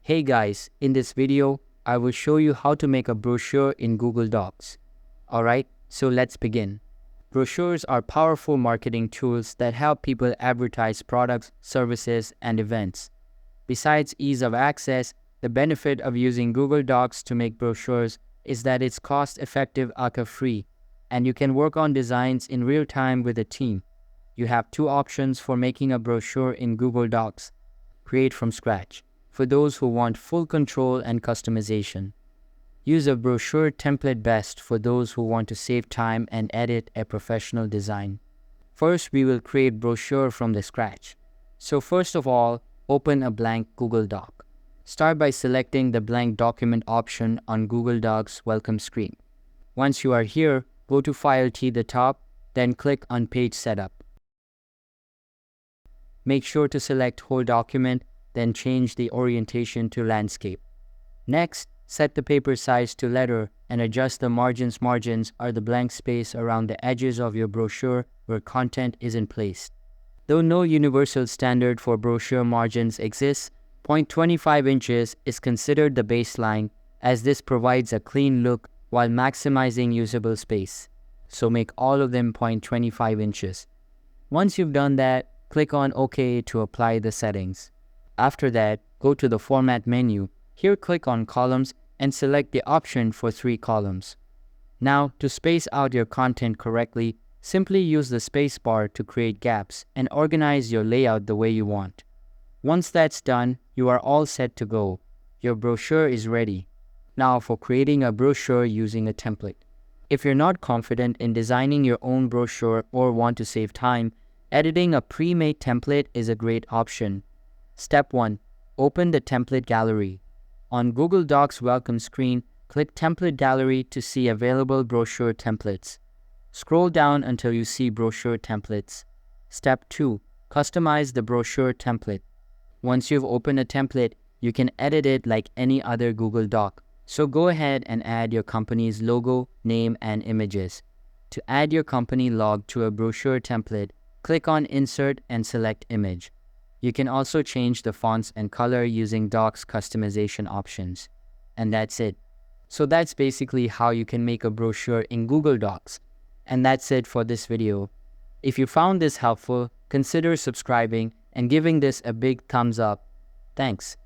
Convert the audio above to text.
Hey guys, in this video, I will show you how to make a brochure in Google Docs. Alright, so let's begin. Brochures are powerful marketing tools that help people advertise products, services, and events. Besides ease of access, the benefit of using Google Docs to make brochures is that it's cost-effective and free, and you can work on designs in real time with a team. You have two options for making a brochure in Google Docs. Create from scratch, for those who want full control and customization. Use a brochure template best for those who want to save time and edit a professional design. First, we will create brochure from the scratch. So first of all, open a blank Google Doc. Start by selecting the blank document option on Google Docs welcome screen. Once you are here, go to File T the top, then click on Page Setup. Make sure to select whole document, then change the orientation to landscape. Next, set the paper size to letter and adjust the margins. Margins are the blank space around the edges of your brochure where content isn't placed. Though no universal standard for brochure margins exists, 0.25 inches is considered the baseline, as this provides a clean look while maximizing usable space. So make all of them 0.25 inches. Once you've done that, click on OK to apply the settings. After that, go to the Format menu. Here click on Columns and select the option for 3 columns. Now, to space out your content correctly, simply use the space bar to create gaps and organize your layout the way you want. Once that's done, you are all set to go. Your brochure is ready. Now for creating a brochure using a template. If you're not confident in designing your own brochure or want to save time, editing a pre-made template is a great option. Step 1. Open the template gallery. On Google Docs welcome screen, click Template Gallery to see available brochure templates. Scroll down until you see brochure templates. Step 2. Customize the brochure template. Once you've opened a template, you can edit it like any other Google Doc. So go ahead and add your company's logo, name, and images. To add your company log to a brochure template, click on Insert and select Image. You can also change the fonts and color using Docs customization options. And that's it. So that's basically how you can make a brochure in Google Docs. And that's it for this video. If you found this helpful, consider subscribing and giving this a big thumbs up. Thanks.